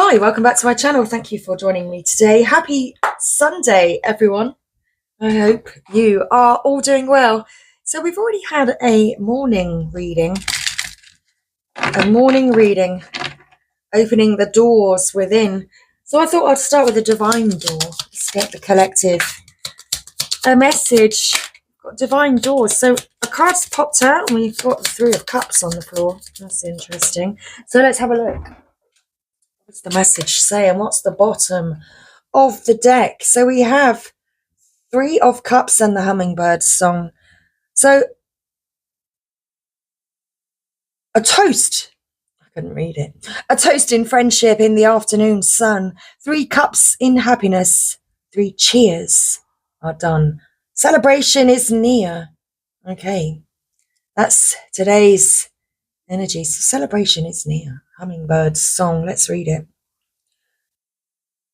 Hi, welcome back to my channel. Thank you for joining me today. Happy Sunday, everyone. I hope you are all doing well. So we've already had a morning reading, opening the doors within. So I thought I'd start with the divine door. Let's get the collective. A message. Got divine doors. So a card's popped out and we've got the Three of Cups on the floor. That's interesting. So let's have a look. What's the message saying? What's the bottom of the deck? So we have Three of Cups and the Hummingbird song. So a toast. I couldn't read it. A toast in friendship in the afternoon sun. 3 cups in happiness. 3 cheers are done. Celebration is near. Okay. That's today's energy. So celebration is near. Hummingbird song. Let's read it.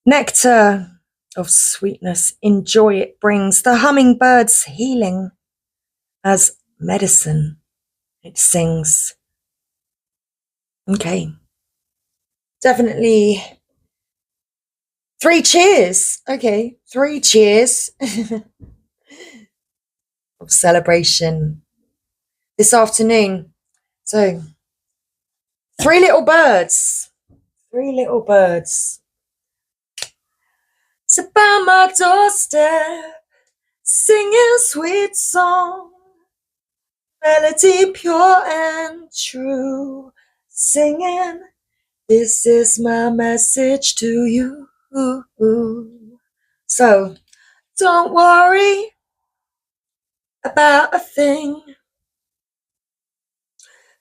Nectar of sweetness, enjoy it brings. The hummingbird's healing as medicine, it sings. Okay. Definitely 3 cheers. Okay, 3 cheers of celebration this afternoon. So 3 little birds. 3 little birds. Sit by my doorstep, singing sweet song, melody pure and true, singing, this is my message to you. So, don't worry about a thing,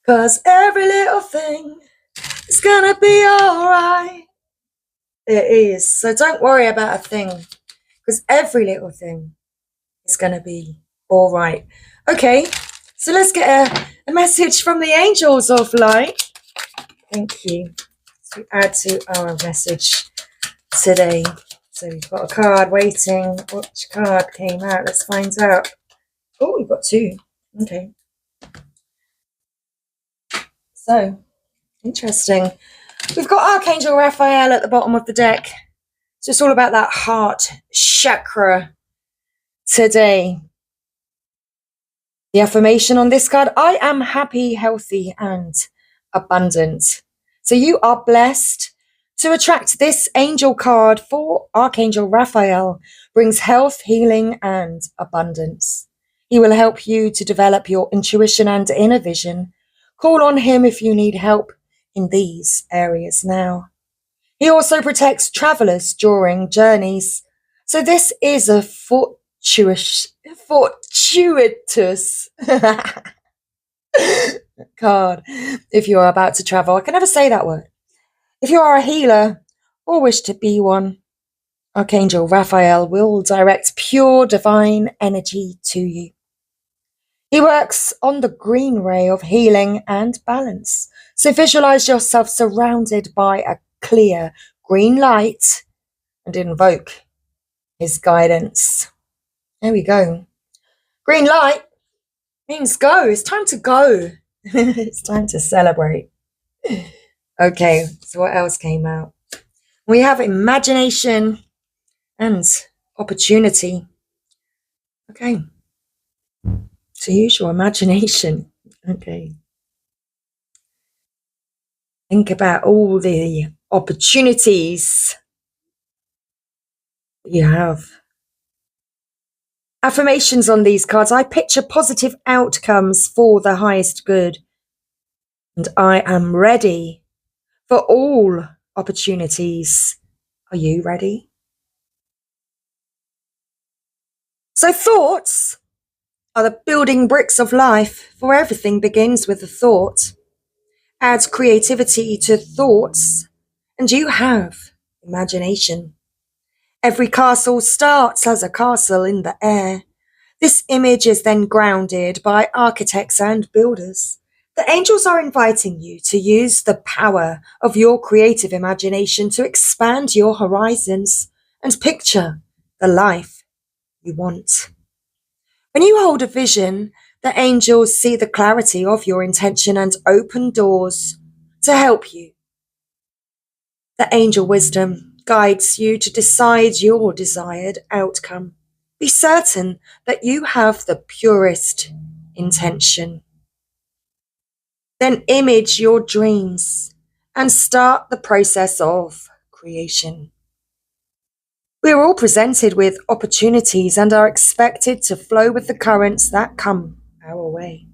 'cause every little thing is gonna be alright. It is. So don't worry about a thing, because every little thing is going to be all right. Okay, so let's get a message from the angels of light. Thank you. To add to our message today. So we've got a card waiting. Which card came out? Let's find out. Oh, we've got 2. Okay. So, interesting. We've got Archangel Raphael at the bottom of the deck. So it's all about that heart chakra today. The affirmation on this card, I am happy, healthy, and abundant. So you are blessed to attract this angel card for Archangel Raphael. Brings health, healing, and abundance. He will help you to develop your intuition and inner vision. Call on him if you need help in these areas now. He also protects travelers during journeys. So this is a fortuitous card if you are about to travel. I can never say that word. If you are a healer or wish to be one, Archangel Raphael will direct pure divine energy to you. He works on the green ray of healing and balance. So visualize yourself surrounded by a clear green light and invoke his guidance. There we go. Green light means go. It's time to go. It's time to celebrate. Okay, so what else came out? We have imagination and opportunity. Okay. So use your imagination. Okay. Think about all the opportunities you have. Affirmations on these cards. I picture positive outcomes for the highest good. And I am ready for all opportunities. Are you ready? So thoughts are the building bricks of life, for everything begins with a thought. Add creativity to thoughts, and you have imagination. Every castle starts as a castle in the air. This image is then grounded by architects and builders. The angels are inviting you to use the power of your creative imagination to expand your horizons and picture the life you want. When you hold a vision, the angels see the clarity of your intention and open doors to help you The angel wisdom guides you to decide your desired outcome. Be certain that you have the purest intention. Then image your dreams and start the process of creation. We are all presented with opportunities and are expected to flow with the currents that come our way.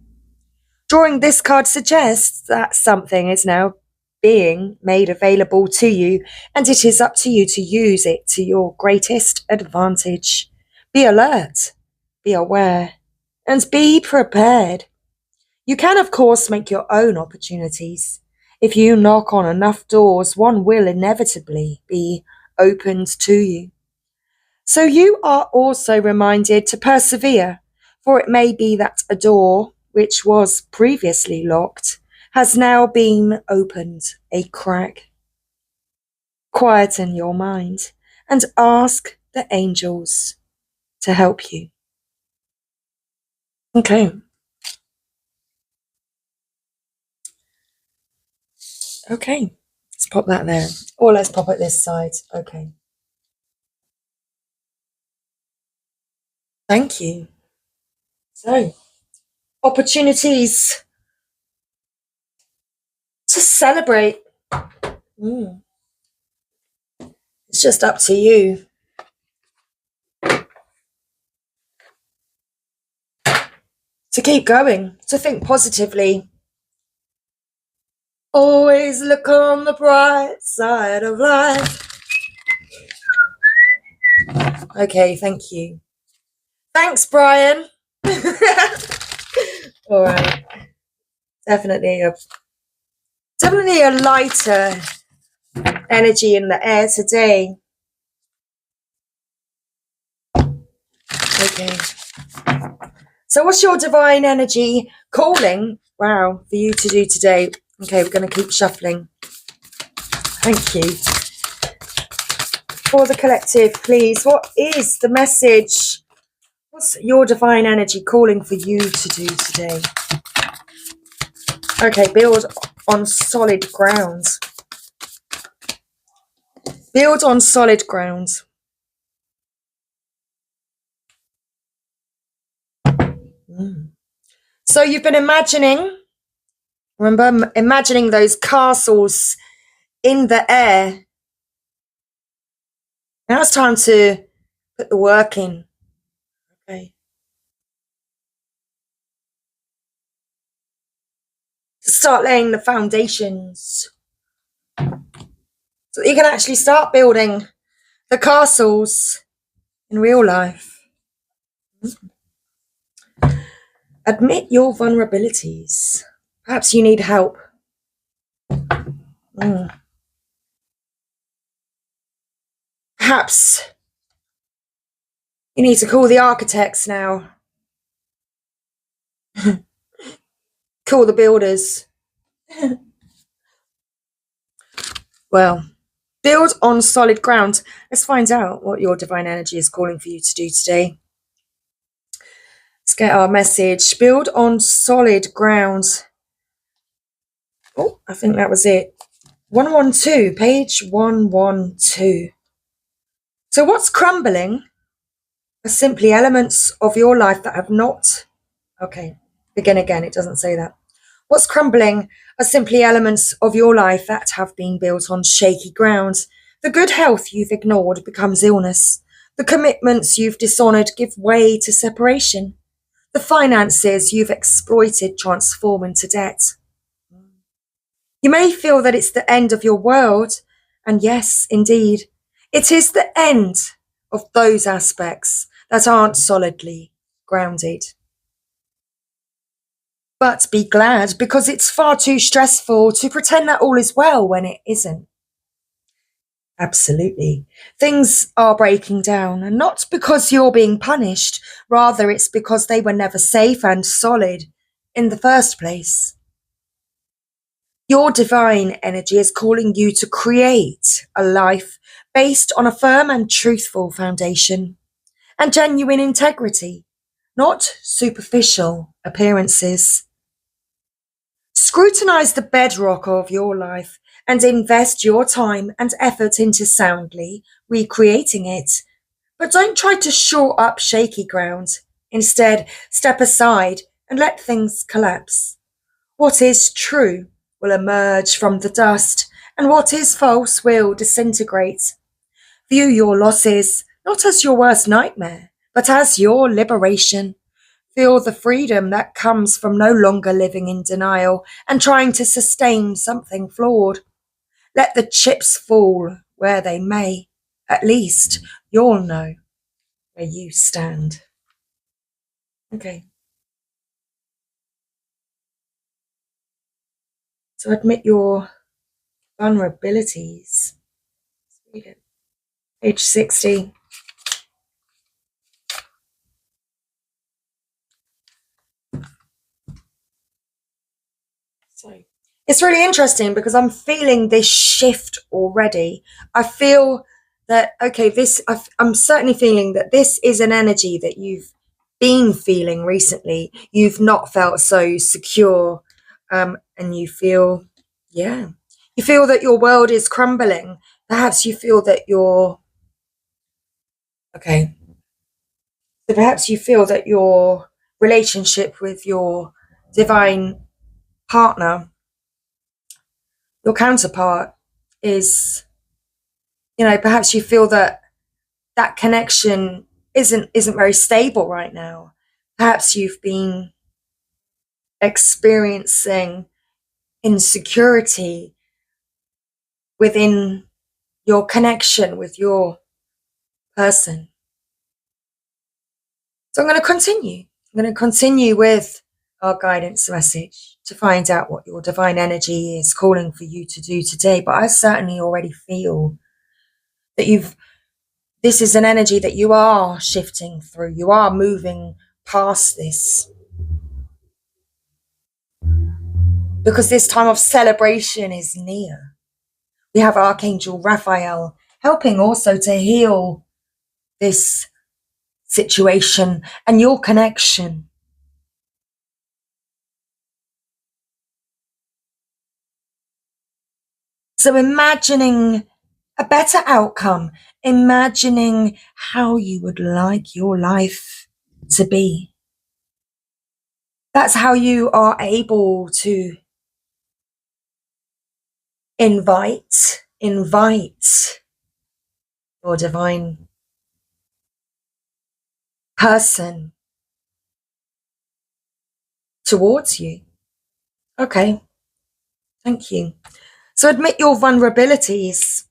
Drawing this card suggests that something is now being made available to you, and it is up to you to use it to your greatest advantage. Be alert, be aware, and be prepared. You can, of course, make your own opportunities. If you knock on enough doors, one will inevitably be opened to you. So you are also reminded to persevere, for it may be that a door, which was previously locked, has now been opened a crack. Quieten your mind and ask the angels to help you. Okay. Okay. Let's pop that there. Or let's pop it this side. Okay. Thank you. So, opportunities to celebrate. It's just up to you. To keep going, to think positively. Always look on the bright side of life. Okay, thank you. Thanks, Brian. All right. Definitely a lighter energy in the air today. Okay. So what's your divine energy calling, for you to do today? Okay, we're going to keep shuffling. Thank you. For the collective, please, what is the message? What's your divine energy calling for you to do today? Okay, build on solid ground. Build on solid ground. So you've been imagining those castles in the air. Now it's time to put the work in. Okay. Start laying the foundations so that you can actually start building the castles in real life. Admit your vulnerabilities. Perhaps you need help. Perhaps you need to call the architects now. Call the builders. Well, build on solid ground. Let's find out what your divine energy is calling for you to do today. Let's get our message. Build on solid ground. Oh, I think that was it. 112, page 112. So what's crumbling are simply elements of your life that have not... Okay, begin again, it doesn't say that. What's crumbling are simply elements of your life that have been built on shaky ground. The good health you've ignored becomes illness. The commitments you've dishonored give way to separation. The finances you've exploited transform into debt. You may feel that it's the end of your world, and yes, indeed, it is the end of those aspects that aren't solidly grounded. But be glad, because it's far too stressful to pretend that all is well when it isn't. Absolutely. Things are breaking down, and not because you're being punished, rather it's because they were never safe and solid in the first place. Your divine energy is calling you to create a life based on a firm and truthful foundation and genuine integrity, not superficial appearances. Scrutinize the bedrock of your life and invest your time and effort into soundly recreating it. But don't try to shore up shaky ground. Instead, step aside and let things collapse. What is true will emerge from the dust, and what is false will disintegrate. View your losses not as your worst nightmare, but as your liberation. Feel the freedom that comes from no longer living in denial and trying to sustain something flawed. Let the chips fall where they may. At least you'll know where you stand. Okay. So admit your vulnerabilities. Let's read it. Page 60. So it's really interesting because I'm feeling this shift already. I feel that, okay, I'm certainly feeling that this is an energy that you've been feeling recently. You've not felt so secure, and you feel, yeah, you feel that your world is crumbling. Perhaps you feel that okay, so perhaps you feel that your relationship with your divine partner, your counterpart, is, perhaps you feel that that connection isn't very stable right now. Perhaps you've been experiencing insecurity within your connection with your person. So I'm going to continue with our guidance message to find out what your divine energy is calling for you to do today. But I certainly already feel that this is an energy that you are shifting through. You are moving past this. Because this time of celebration is near. We have Archangel Raphael helping also to heal this situation and your connection. So imagining a better outcome, imagining how you would like your life to be. That's how you are able to invite your divine person towards you. Okay, thank you. So admit your vulnerabilities.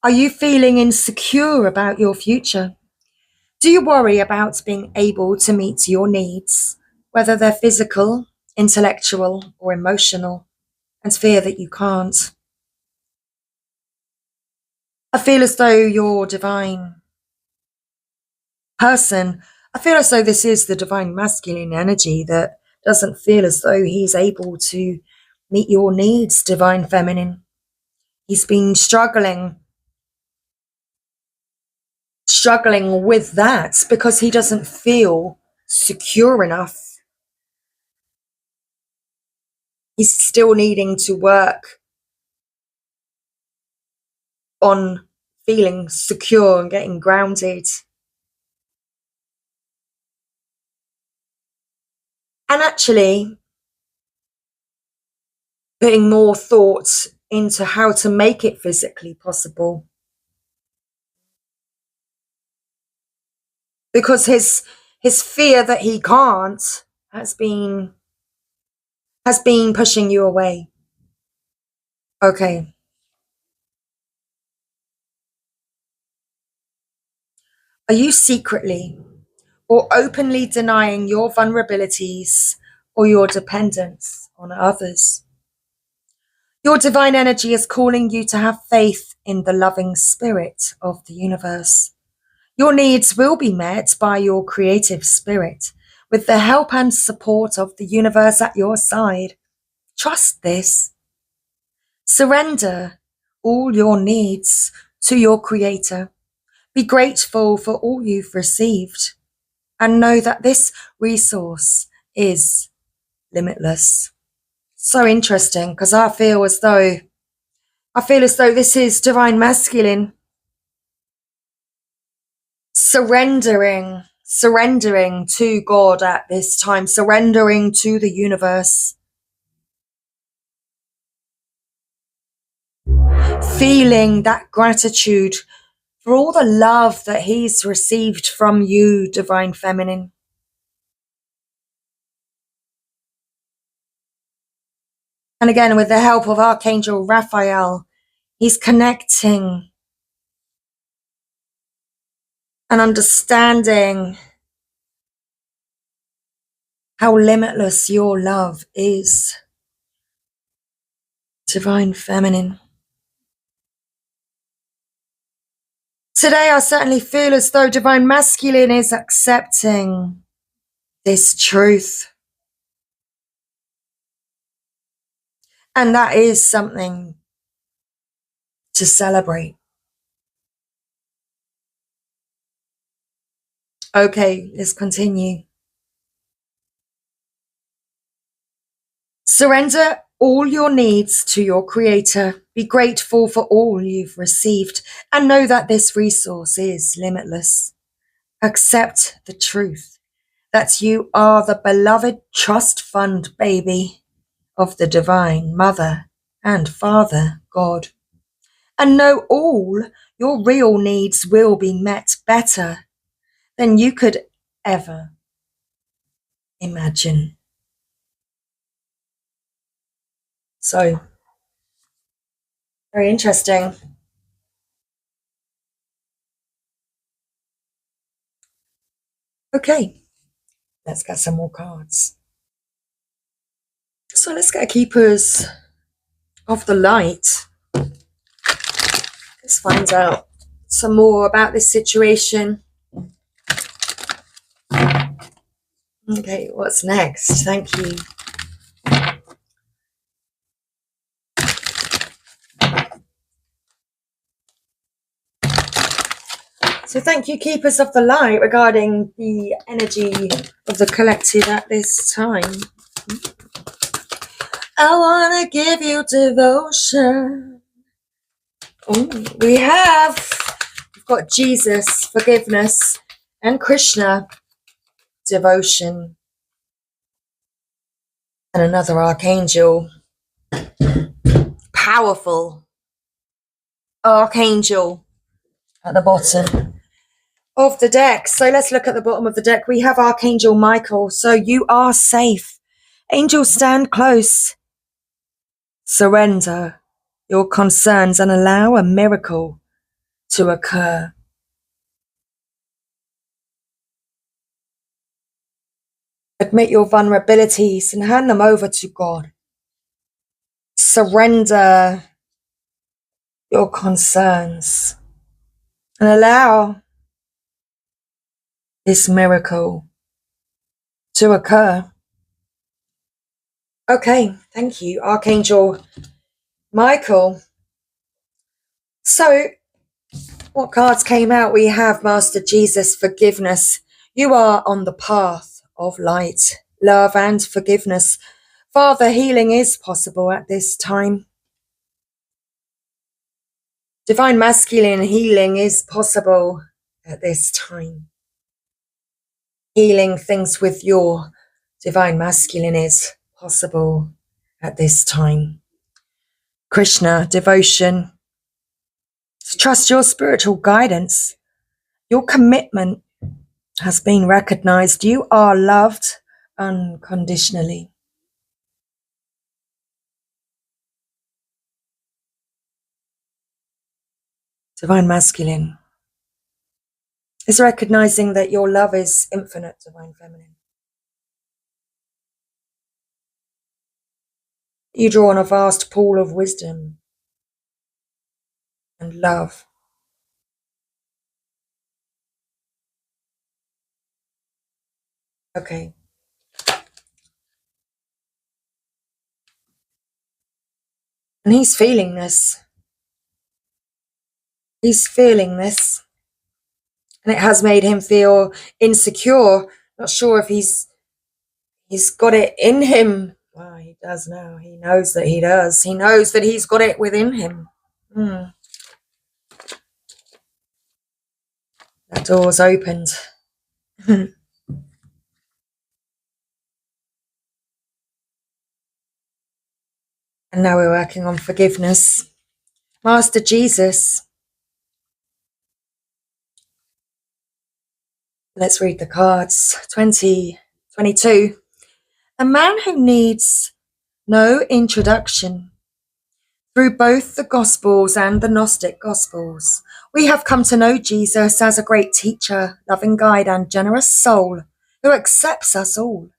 Are you feeling insecure about your future? Do you worry about being able to meet your needs, whether they're physical, intellectual, or emotional, and fear that you can't? I feel as though your divine person, I feel as though this is the divine masculine energy that doesn't feel as though he's able to meet your needs, divine feminine. He's been struggling with that because he doesn't feel secure enough. He's still needing to work on feeling secure and getting grounded. And actually putting more thought into how to make it physically possible. Because his fear that he can't has been pushing you away. Okay. Are you secretly or openly denying your vulnerabilities or your dependence on others? Your divine energy is calling you to have faith in the loving spirit of the universe. Your needs will be met by your creative spirit with the help and support of the universe at your side. Trust this. Surrender all your needs to your creator. Be grateful for all you've received and know that this resource is limitless. So interesting because I feel as though I feel as though this is divine masculine surrendering to God at this time, surrendering to the universe, feeling that gratitude for all the love that he's received from you, divine feminine. And again, with the help of Archangel Raphael, he's connecting and understanding how limitless your love is, divine feminine. Today, I certainly feel as though divine masculine is accepting this truth. And that is something to celebrate. Okay, let's continue. Surrender all your needs to your creator. Be grateful for all you've received and know that this resource is limitless. Accept the truth that you are the beloved trust fund baby of the divine mother and father God. And know all your real needs will be met better than you could ever imagine. So, very interesting. Okay, let's get some more cards. So let's get Keepers of the Light. Let's find out some more about this situation. Okay, what's next? Thank you. So thank you, Keepers of the Light, regarding the energy of the collective at this time. I want to give you devotion. We've got Jesus, forgiveness, and Krishna, devotion. And another archangel, powerful archangel at the bottom of the deck. So let's look at the bottom of the deck. We have Archangel Michael. So you are safe. Angels, stand close. Surrender your concerns and allow a miracle to occur. Admit your vulnerabilities and hand them over to God. Surrender your concerns and allow this miracle to occur. Okay, thank you, Archangel Michael. So, what cards came out? We have Master Jesus, forgiveness. You are on the path of light, love, and forgiveness. Father, healing is possible at this time. Divine masculine healing is possible at this time. Healing things with your divine masculine is possible at this time. Krishna, devotion. Trust your spiritual guidance. Your commitment has been recognized. You are loved unconditionally. Divine masculine is recognizing that your love is infinite, divine feminine. You draw on a vast pool of wisdom and love. Okay. And he's feeling this. He's feeling this. And it has made him feel insecure. Not sure if he's got it in him. Well, he does now. He knows that he does. He knows that he's got it within him. Mm. That door's opened. And now we're working on forgiveness. Master Jesus. Let's read the cards. 2022. A man who needs no introduction. Through both the Gospels and the Gnostic Gospels, we have come to know Jesus as a great teacher, loving guide, and generous soul who accepts us all.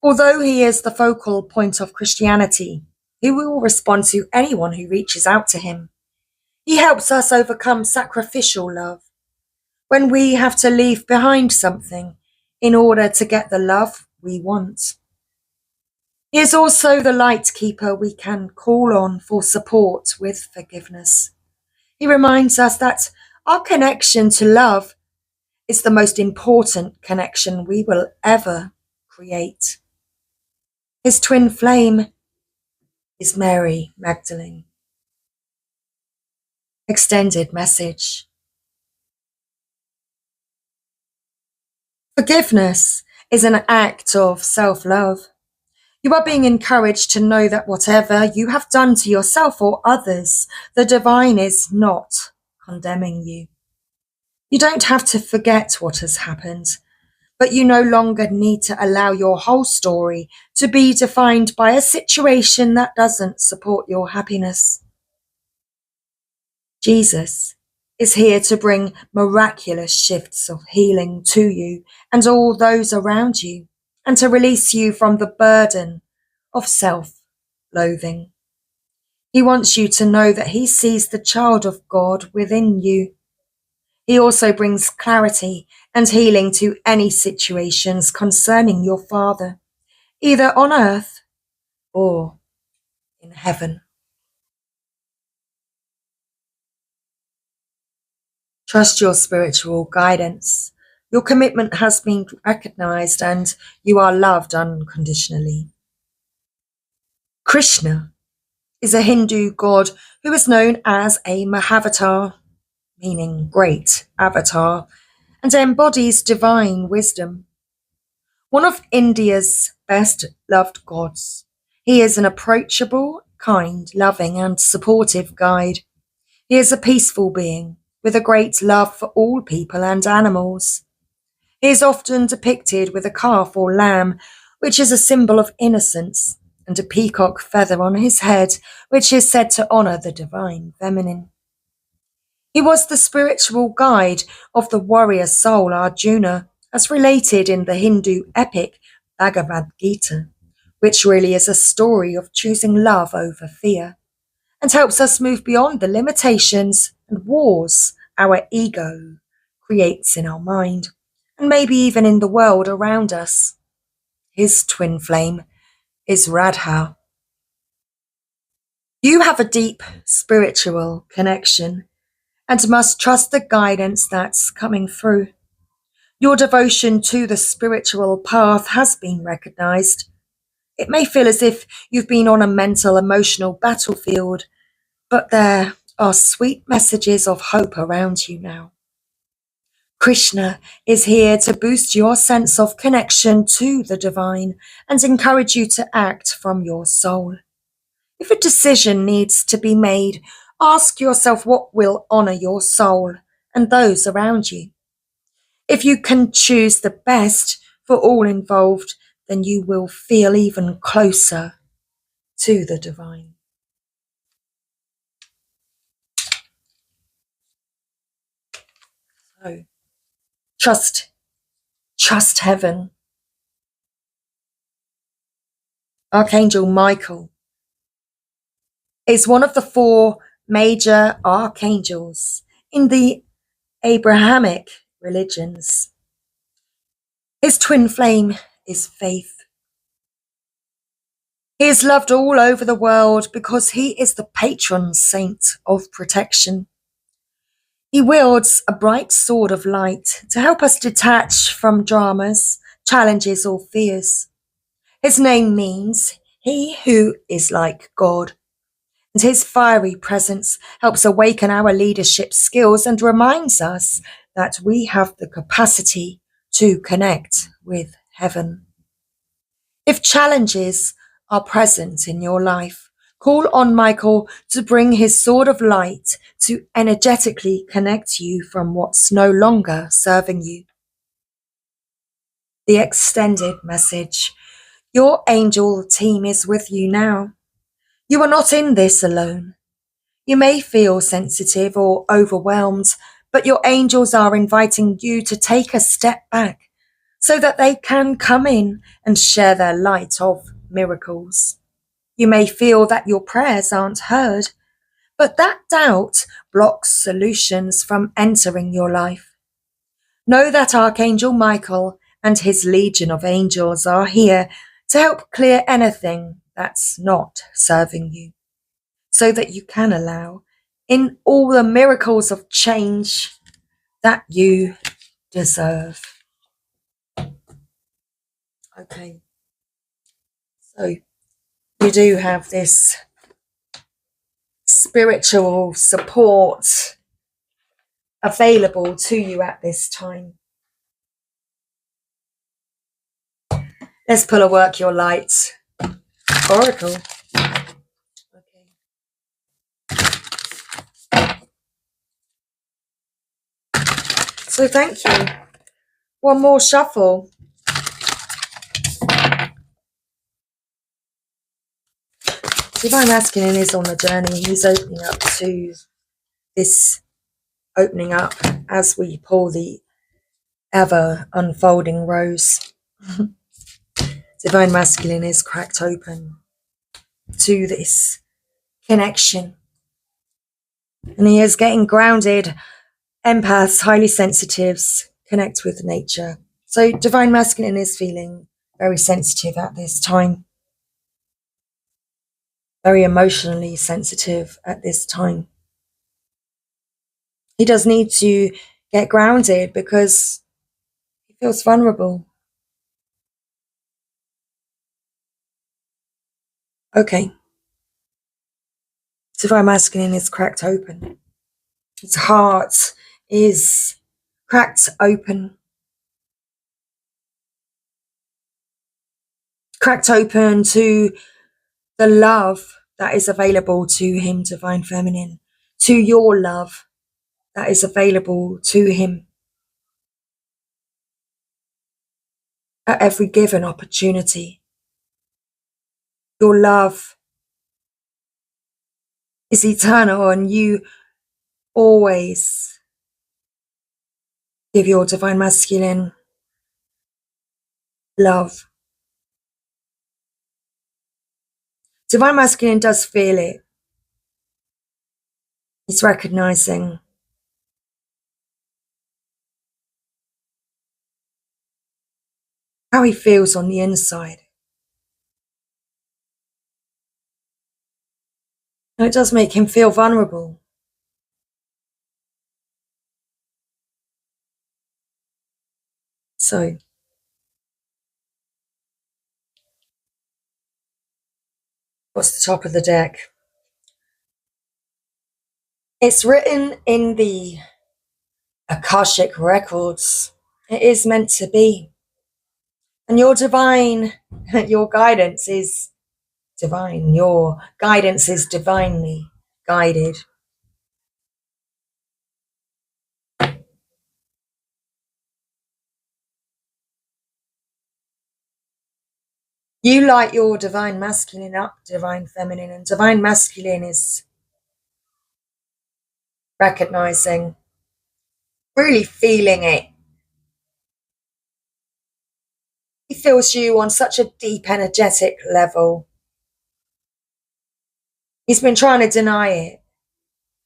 Although he is the focal point of Christianity, he will respond to anyone who reaches out to him. He helps us overcome sacrificial love when we have to leave behind something in order to get the love we want. He is also the light keeper we can call on for support with forgiveness. He reminds us that our connection to love is the most important connection we will ever create. His twin flame is Mary Magdalene. Extended message. Forgiveness is an act of self-love. You are being encouraged to know that whatever you have done to yourself or others, the divine is not condemning you. You don't have to forget what has happened, but you no longer need to allow your whole story to be defined by a situation that doesn't support your happiness. Jesus is here to bring miraculous shifts of healing to you and all those around you, and to release you from the burden of self-loathing. He wants you to know that he sees the child of God within you. He also brings clarity and healing to any situations concerning your Father, either on earth or in heaven. Trust your spiritual guidance. Your commitment has been recognized and you are loved unconditionally. Krishna is a Hindu god who is known as a Mahavatar, meaning great avatar, and embodies divine wisdom. One of India's best loved gods, he is an approachable, kind, loving, and supportive guide. He is a peaceful being with a great love for all people and animals. He is often depicted with a calf or lamb, which is a symbol of innocence, and a peacock feather on his head, which is said to honor the divine feminine. He was the spiritual guide of the warrior soul Arjuna, as related in the Hindu epic Bhagavad Gita, which really is a story of choosing love over fear, and helps us move beyond the limitations and wars our ego creates in our mind, and maybe even in the world around us. His twin flame is Radha. You have a deep spiritual connection and must trust the guidance that's coming through. Your devotion to the spiritual path has been recognized. It may feel as if you've been on a mental, emotional battlefield, but there are sweet messages of hope around you now. Krishna is here to boost your sense of connection to the divine and encourage you to act from your soul. If a decision needs to be made, ask yourself what will honor your soul and those around you. If you can choose the best for all involved, then you will feel even closer to the divine. So, trust heaven. Archangel Michael is one of the four major archangels in the Abrahamic religions. His twin flame is faith. He is loved all over the world because he is the patron saint of protection. He wields a bright sword of light to help us detach from dramas, challenges, or fears. His name means he who is like God. And his fiery presence helps awaken our leadership skills and reminds us that we have the capacity to connect with heaven. If challenges are present in your life, call on Michael to bring his sword of light to energetically connect you from what's no longer serving you. The extended message. Your angel team is with you now. You are not in this alone. You may feel sensitive or overwhelmed, but your angels are inviting you to take a step back so that they can come in and share their light of miracles. You may feel that your prayers aren't heard, but that doubt blocks solutions from entering your life. Know that Archangel Michael and his legion of angels are here to help clear anything that's not serving you, so that you can allow in all the miracles of change that you deserve. Okay, so you do have this spiritual support available to you at this time. Let's pull a Work Your Light oracle. Okay. So thank you. One more shuffle. Divine Masculine is on the journey. He's opening up to this opening up as we pull the ever unfolding rose. Divine Masculine is cracked open to this connection. And he is getting grounded. Empaths, highly sensitives, connect with nature. So Divine Masculine is feeling very sensitive at this time. Very emotionally sensitive at this time. He does need to get grounded because he feels vulnerable. Okay. Divine Masculine is cracked open. His heart is cracked open. Cracked open to the love that is available to him, Divine Feminine, to your love that is available to him at every given opportunity. Your love is eternal and you always give your Divine Masculine love. Divine Masculine does feel it. He's recognizing how he feels on the inside. And it does make him feel vulnerable. So, what's the top of the deck? It's written in the Akashic records. It is meant to be. And your guidance is divine. Your guidance is divinely guided. You light your Divine Masculine up, Divine Feminine, and Divine Masculine is recognizing, really feeling it. He feels you on such a deep energetic level. He's been trying to deny it,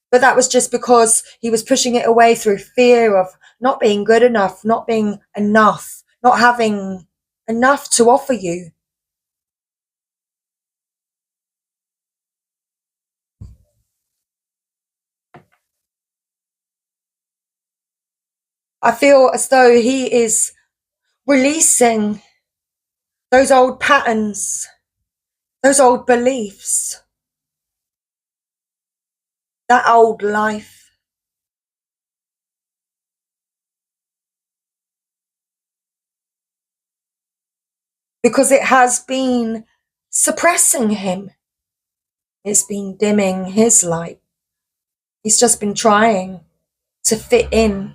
but that was just because he was pushing it away through fear of not being good enough, not being enough, not having enough to offer you. I feel as though he is releasing those old patterns, those old beliefs. that old life. Because it has been suppressing him. It's been dimming his light. He's just been trying to fit in.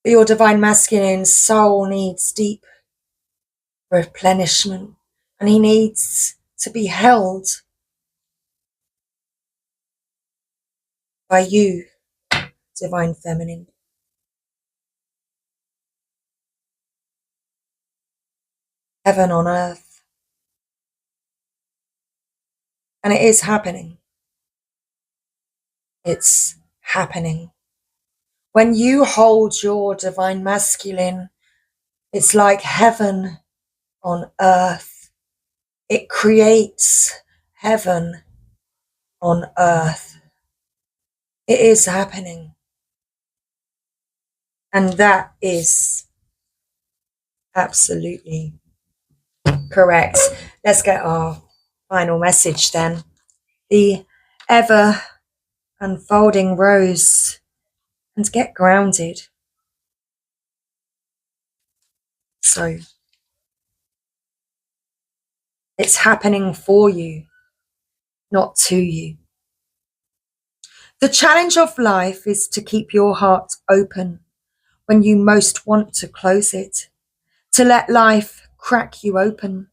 But your divine masculine soul needs deep replenishment, and he needs to be held by you, divine feminine. Heaven on earth. And it is happening. It's happening. When you hold your divine masculine, it's like heaven on earth. It creates heaven on earth. It is happening. And that is absolutely correct. Let's get our final message then. The ever unfolding rose, and get grounded. So it's happening for you, not to you. The challenge of life is to keep your heart open when you most want to close it, to let life crack you open,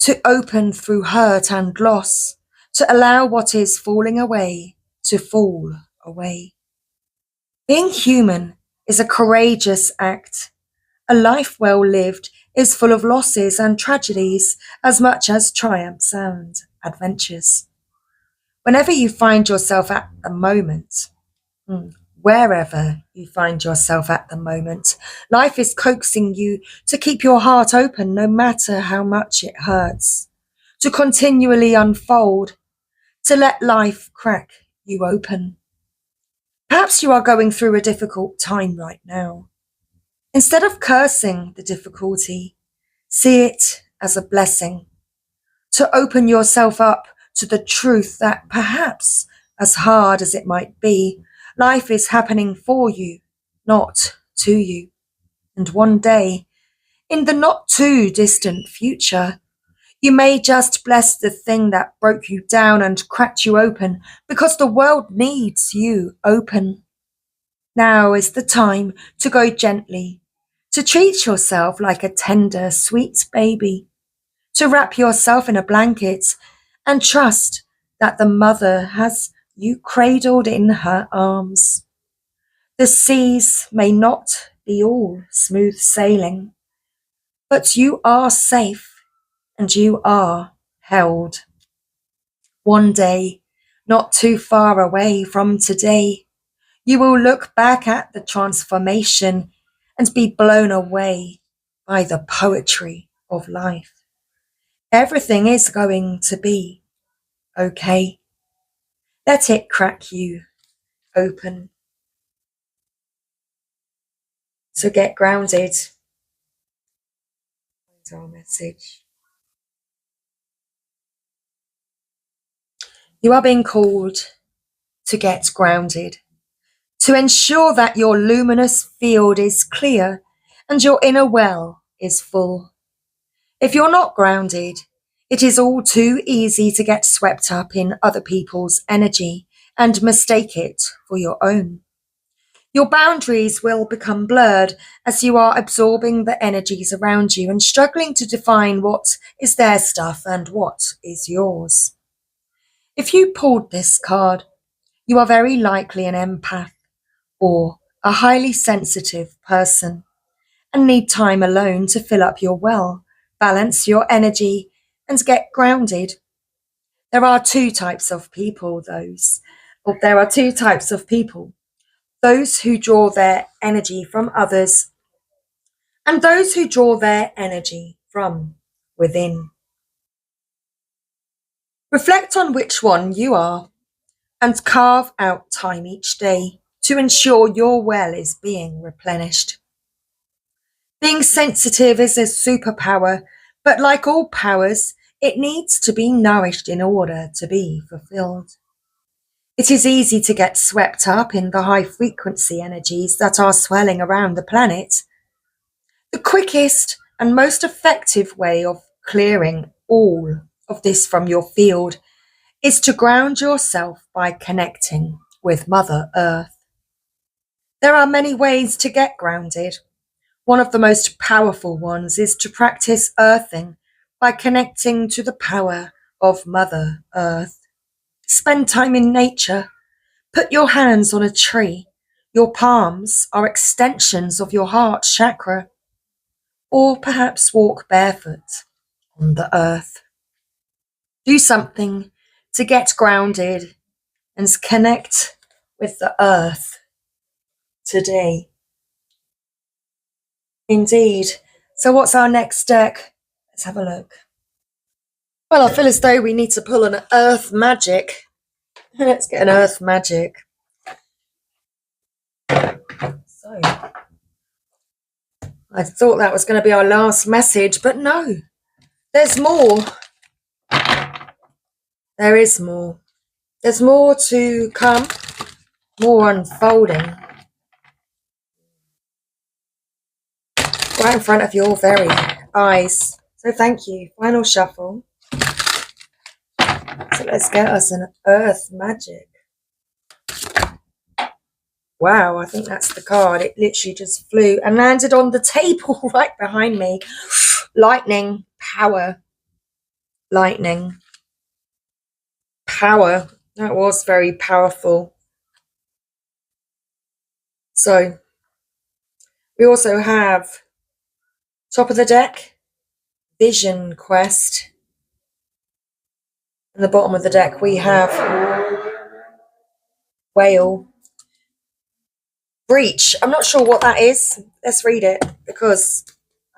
to open through hurt and loss, to allow what is falling away to fall away. Being human is a courageous act. A life well lived is full of losses and tragedies as much as triumphs and adventures. Whenever you find yourself at the moment, wherever you find yourself at the moment, life is coaxing you to keep your heart open no matter how much it hurts, to continually unfold, to let life crack you open. Perhaps you are going through a difficult time right now. Instead of cursing the difficulty, see it as a blessing, to open yourself up to the truth that perhaps, as hard as it might be, life is happening for you, not to you. And one day, in the not too distant future, you may just bless the thing that broke you down and cracked you open because the world needs you open. Now is the time to go gently, to treat yourself like a tender, sweet baby, to wrap yourself in a blanket and trust that the mother has you cradled in her arms. The seas may not be all smooth sailing, but you are safe and you are held. One day, not too far away from today, you will look back at the transformation and be blown away by the poetry of life. Everything is going to be okay. Let it crack you open. So get grounded. That's our message. You are being called to get grounded, to ensure that your luminous field is clear and your inner well is full. If you're not grounded, it is all too easy to get swept up in other people's energy and mistake it for your own. Your boundaries will become blurred as you are absorbing the energies around you and struggling to define what is their stuff and what is yours. If you pulled this card, you are very likely an empath or a highly sensitive person and need time alone to fill up your well, balance your energy, and get grounded. There are two types of people, those who draw their energy from others and those who draw their energy from within. Reflect on which one you are and carve out time each day to ensure your well is being replenished. Being sensitive is a superpower, but like all powers, it needs to be nourished in order to be fulfilled. It is easy to get swept up in the high frequency energies that are swelling around the planet. The quickest and most effective way of clearing all of this from your field is to ground yourself by connecting with Mother Earth. There are many ways to get grounded. One of the most powerful ones is to practice earthing by connecting to the power of Mother Earth. Spend time in nature. Put your hands on a tree. Your palms are extensions of your heart chakra. Or perhaps walk barefoot on the earth. Do something to get grounded and connect with the earth today. Indeed. So what's our next deck? Let's have a look. Well, I feel as though we need to pull an earth magic. Let's get an earth magic. So, I thought that was going to be our last message, but no. There's more. There is more. There's more to come. More unfolding. Right in front of your very eyes. So thank you. Final shuffle. So let's get us an earth magic. Wow, I think that's the card. It literally just flew and landed on the table right behind me. Lightning, power. Lightning, power. That was very powerful. So we also have top of the deck, Vision Quest. In the bottom of the deck we have Whale. Breach. I'm not sure what that is. Let's read it because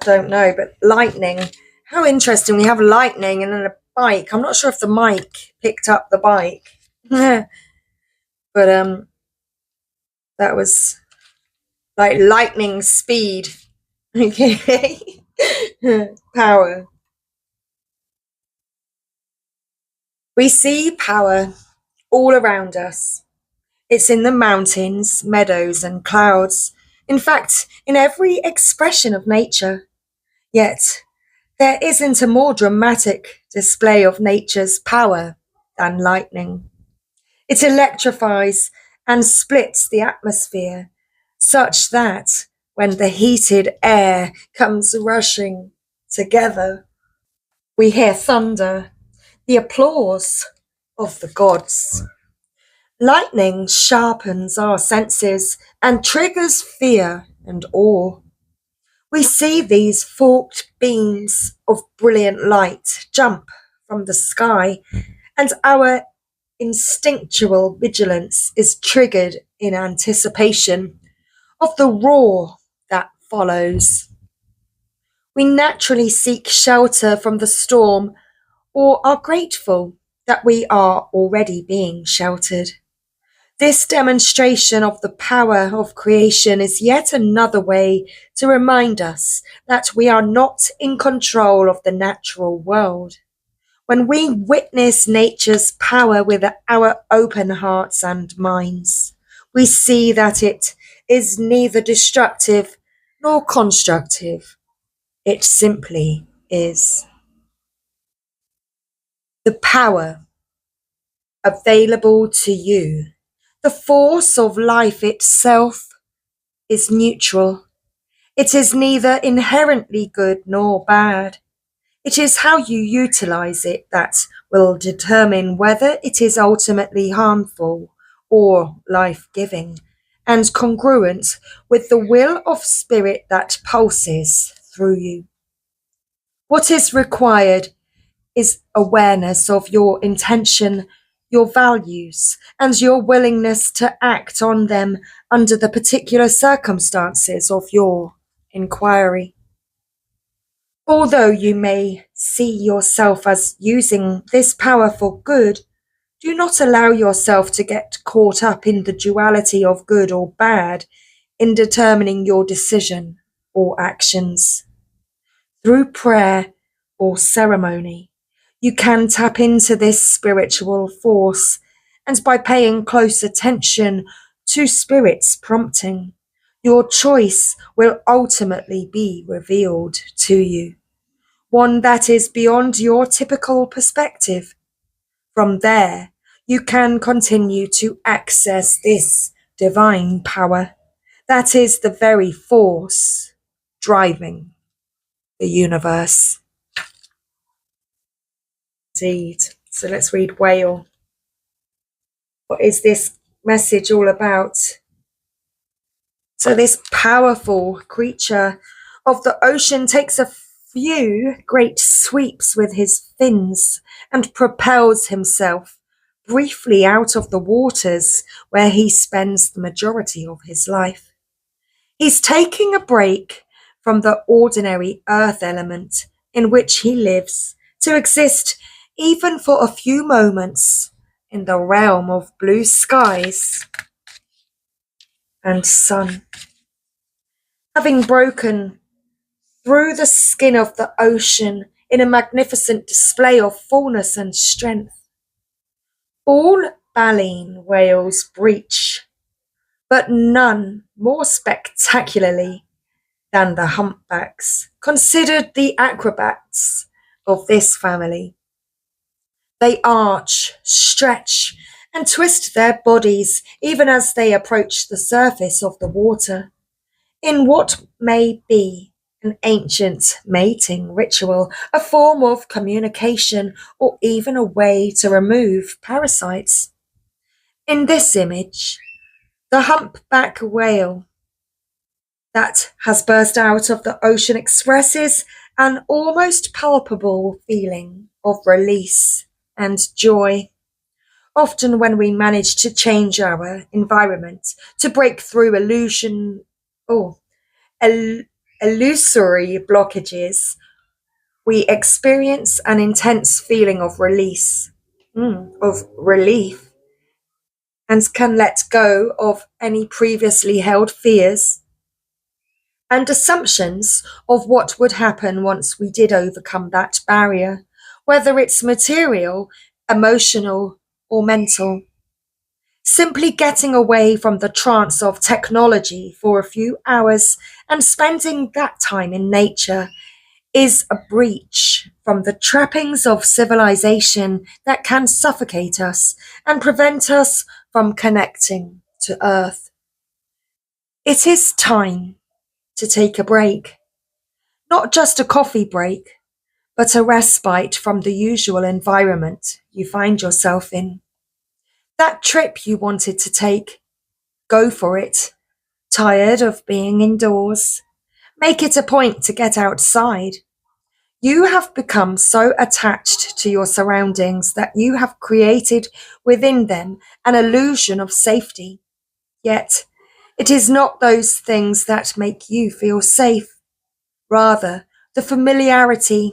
I don't know. But lightning. How interesting. We have lightning and then a bike. I'm not sure if the mic picked up the bike. But that was like lightning speed. Okay. Power. We see power all around us. It's in the mountains, meadows, and clouds. In fact, in every expression of nature. Yet, there isn't a more dramatic display of nature's power than lightning. It electrifies and splits the atmosphere, such that when the heated air comes rushing together, we hear thunder, the applause of the gods. Lightning sharpens our senses and triggers fear and awe. We see these forked beams of brilliant light jump from the sky, and our instinctual vigilance is triggered in anticipation of the roar that follows. We naturally seek shelter from the storm or are grateful that we are already being sheltered. This demonstration of the power of creation is yet another way to remind us that we are not in control of the natural world. When we witness nature's power with our open hearts and minds, we see that it is neither destructive nor constructive. It simply is. The power available to you, the force of life itself, is neutral. It is neither inherently good nor bad. It is how you utilize it that will determine whether it is ultimately harmful or life-giving and congruent with the will of spirit that pulses through you. What is required is awareness of your intention, your values, and your willingness to act on them under the particular circumstances of your inquiry. Although you may see yourself as using this power for good, do not allow yourself to get caught up in the duality of good or bad in determining your decision or actions. Through prayer or ceremony, you can tap into this spiritual force, and by paying close attention to Spirit's prompting, your choice will ultimately be revealed to you, one that is beyond your typical perspective. From there, you can continue to access this divine power that is the very force driving the universe. Indeed. So let's read Whale. What is this message all about? So this powerful creature of the ocean takes a few great sweeps with his fins and propels himself briefly out of the waters where he spends the majority of his life. He's taking a break from the ordinary earth element in which he lives to exist even for a few moments in the realm of blue skies and sun. Having broken through the skin of the ocean in a magnificent display of fullness and strength, all baleen whales breach, but none more spectacularly than the humpbacks, considered the acrobats of this family. They arch, stretch, and twist their bodies even as they approach the surface of the water, in what may be an ancient mating ritual, a form of communication, or even a way to remove parasites. In this image, the humpback whale that has burst out of the ocean expresses an almost palpable feeling of release and joy. Often when we manage to change our environment, to break through illusory blockages, we experience an intense feeling of release, of relief, and can let go of any previously held fears and assumptions of what would happen once we did overcome that barrier, whether it's material, emotional, or mental. Simply getting away from the trance of technology for a few hours and spending that time in nature is a breach from the trappings of civilization that can suffocate us and prevent us from connecting to Earth. It is time to take a break. Not just a coffee break, but a respite from the usual environment you find yourself in. That trip you wanted to take, go for it. Tired of being indoors? Make it a point to get outside. You have become so attached to your surroundings that you have created within them an illusion of safety. Yet, it is not those things that make you feel safe. Rather, the familiarity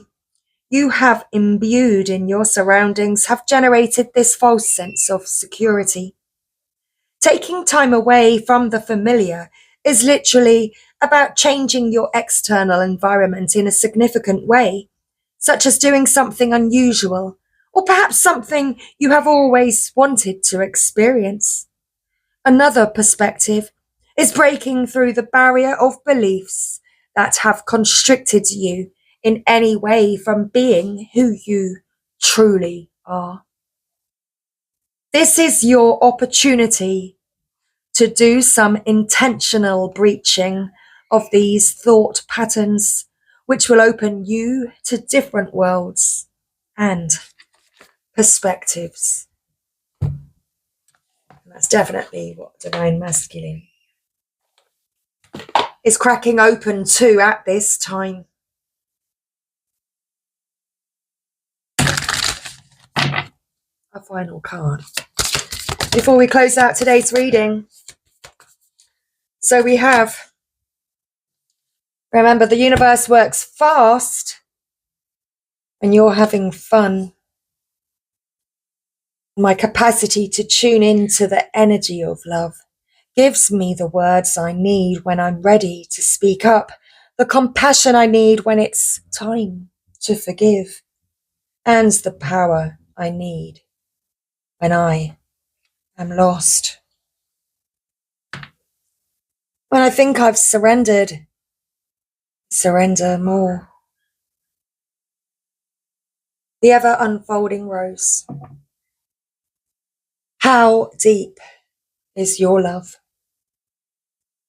you have imbued in your surroundings have generated this false sense of security. Taking time away from the familiar is literally about changing your external environment in a significant way, such as doing something unusual, or perhaps something you have always wanted to experience. Another perspective is breaking through the barrier of beliefs that have constricted you in any way from being who you truly are. This is your opportunity to do some intentional breaching of these thought patterns, which will open you to different worlds and perspectives. And that's definitely what Divine Masculine is cracking open to at this time. A final card before we close out today's reading. So we have, remember, the universe works fast when you're having fun. My capacity to tune into the energy of love gives me the words I need when I'm ready to speak up, the compassion I need when it's time to forgive, and the power I need when I am lost. When I think I've surrendered, surrender more. The ever unfolding rose. How deep is your love?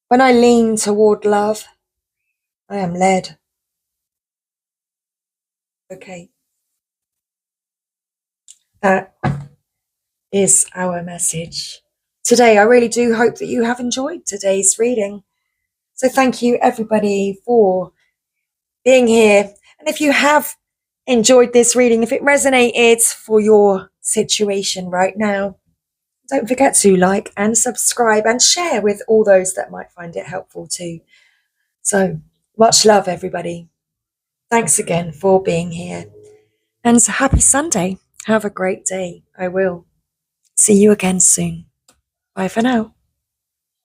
When I lean toward love, I am led. Okay. That is our message today. I really do hope that you have enjoyed today's reading. So thank you everybody for being here. And if you have enjoyed this reading, if it resonated for your situation right now, don't forget to like and subscribe and share with all those that might find it helpful too. So much love, everybody. Thanks again for being here. And happy Sunday. Have a great day. I will see you again soon. Bye for now.